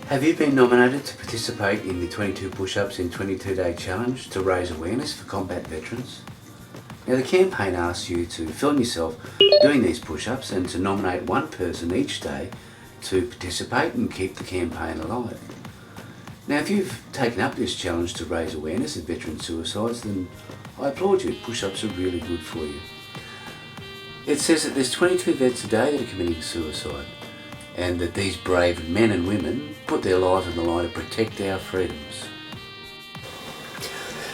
Have you been nominated to participate in the 22 push-ups in 22-day challenge to raise awareness for combat veterans? Now the campaign asks you to film yourself doing these push-ups and to nominate one person each day to participate and keep the campaign alive. Now if you've taken up this challenge to raise awareness of veteran suicides, then I applaud you. Push-ups are really good for you. It says that there's 22 vets a day that are committing suicide, and that these brave men and women put their lives on the line to protect our freedoms.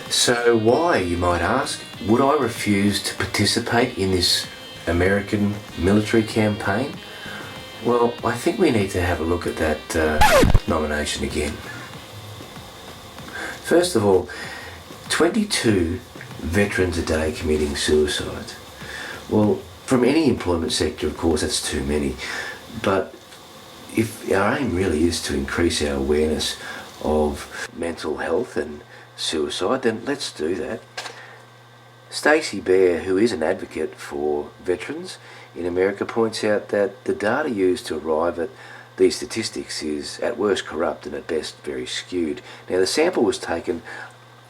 So why, you might ask, would I refuse to participate in this American military campaign? Well, I think we need to have a look at that nomination again. First of all, 22 veterans a day committing suicide. Well, from any employment sector, of course, that's too many. But if our aim really is to increase our awareness of mental health and suicide, then let's do that. Stacey Bear, who is an advocate for veterans in America, points out that the data used to arrive at these statistics is at worst corrupt and at best very skewed. Now the sample was taken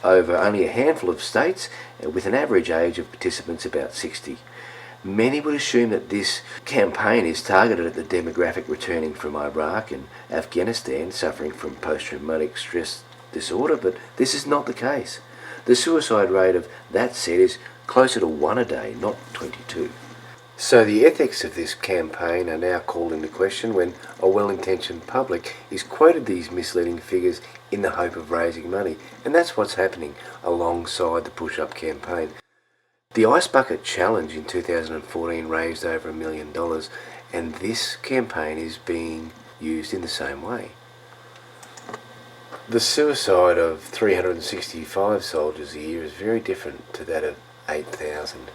over only a handful of states with an average age of participants about 60. Many would assume that this campaign is targeted at the demographic returning from Iraq and Afghanistan suffering from post-traumatic stress disorder, but this is not the case. The suicide rate of that set is closer to 1 a day, not 22. So the ethics of this campaign are now called into question when a well-intentioned public is quoted these misleading figures in the hope of raising money, and that's what's happening alongside the push-up campaign. The Ice Bucket Challenge in 2014 raised over $1 million, and this campaign is being used in the same way. The suicide of 365 soldiers a year is very different to that of 8,000.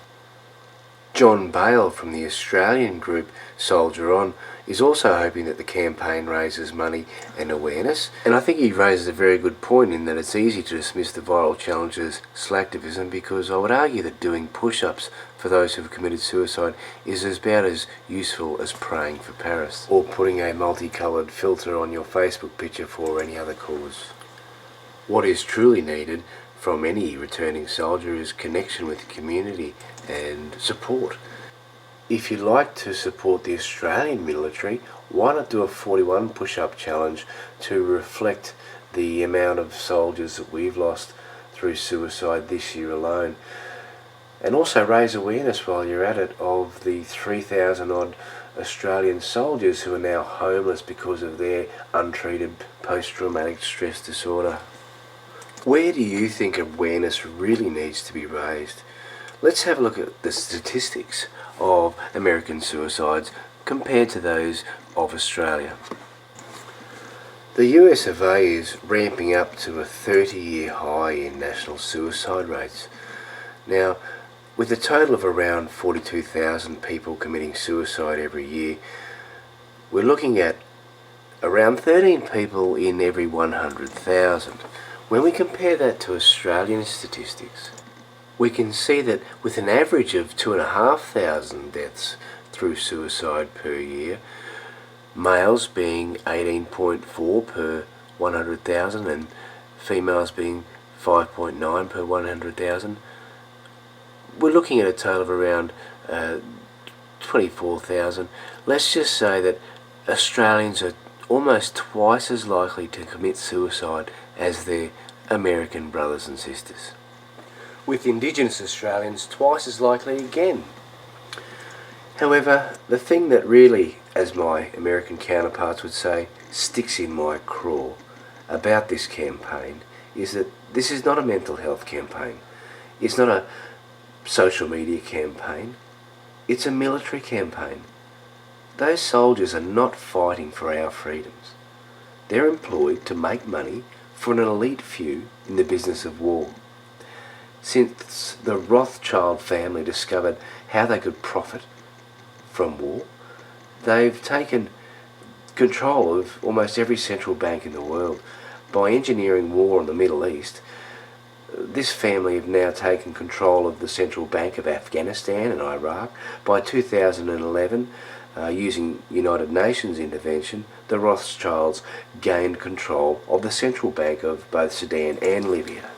John Bale from the Australian group Soldier On is also hoping that the campaign raises money and awareness, and I think he raises a very good point in that it's easy to dismiss the viral challenge as slacktivism, because I would argue that doing push-ups for those who have committed suicide is about as useful as praying for Paris or putting a multicoloured filter on your Facebook picture for any other cause. What is truly needed from any returning soldier is connection with the community and support. If you'd like to support the Australian military, why not do a 41 push-up challenge to reflect the amount of soldiers that we've lost through suicide this year alone? And also raise awareness while you're at it of the 3,000 odd Australian soldiers who are now homeless because of their untreated post-traumatic stress disorder. Where do you think awareness really needs to be raised? Let's have a look at the statistics of American suicides compared to those of Australia. The US of A is ramping up to a 30-year high in national suicide rates. Now, with a total of around 42,000 people committing suicide every year, we're looking at around 13 people in every 100,000. When we compare that to Australian statistics, we can see that with an average of 2,500 deaths through suicide per year, males being 18.4 per 100,000 and females being 5.9 per 100,000, we're looking at a total of around 24,000. Let's just say that Australians are almost twice as likely to commit suicide as their American brothers and sisters, with Indigenous Australians twice as likely again. However, the thing that really, as my American counterparts would say, sticks in my craw about this campaign is that this is not a mental health campaign. It's not a social media campaign. It's a military campaign. Those soldiers are not fighting for our freedoms. They're employed to make money for an elite few in the business of war. Since the Rothschild family discovered how they could profit from war, they've taken control of almost every central bank in the world. By engineering war in the Middle East, this family have now taken control of the central bank of Afghanistan and Iraq. By 2011, using United Nations intervention, the Rothschilds gained control of the central bank of both Sudan and Libya.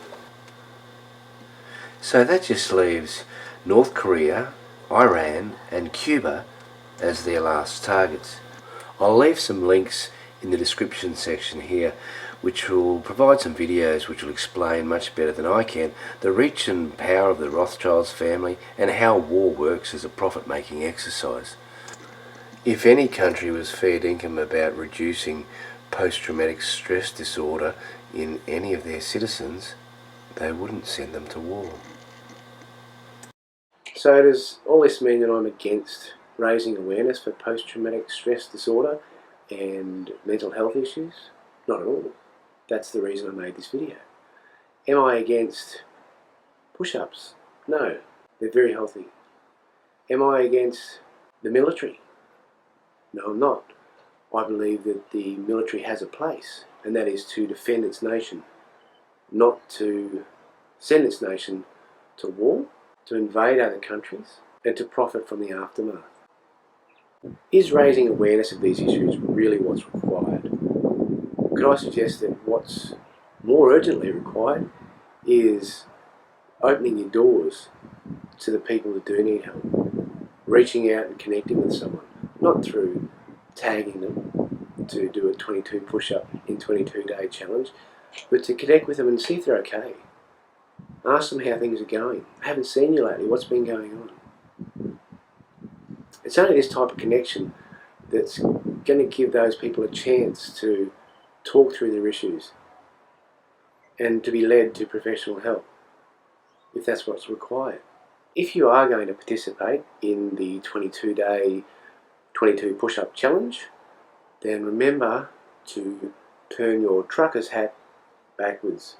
So that just leaves North Korea, Iran and Cuba as their last targets. I'll leave some links in the description section here which will provide some videos which will explain much better than I can the reach and power of the Rothschilds family and how war works as a profit-making exercise. If any country was fair dinkum about reducing post-traumatic stress disorder in any of their citizens, they wouldn't send them to war. So does all this mean that I'm against raising awareness for post-traumatic stress disorder and mental health issues? Not at all. That's the reason I made this video. Am I against push-ups? No, they're very healthy. Am I against the military? No, I'm not. I believe that the military has a place, and that is to defend its nation, not to send its nation to war, to invade other countries, and to profit from the aftermath. Is raising awareness of these issues really what's required? Could I suggest that what's more urgently required is opening your doors to the people that do need help, reaching out and connecting with someone, not through tagging them to do a 22 push-up in 22-day challenge, but to connect with them and see if they're okay. Ask them how things are going. I haven't seen you lately, what's been going on? It's only this type of connection that's going to give those people a chance to talk through their issues and to be led to professional help, if that's what's required. If you are going to participate in the 22-day 22 push-up challenge, then remember to turn your trucker's hat backwards.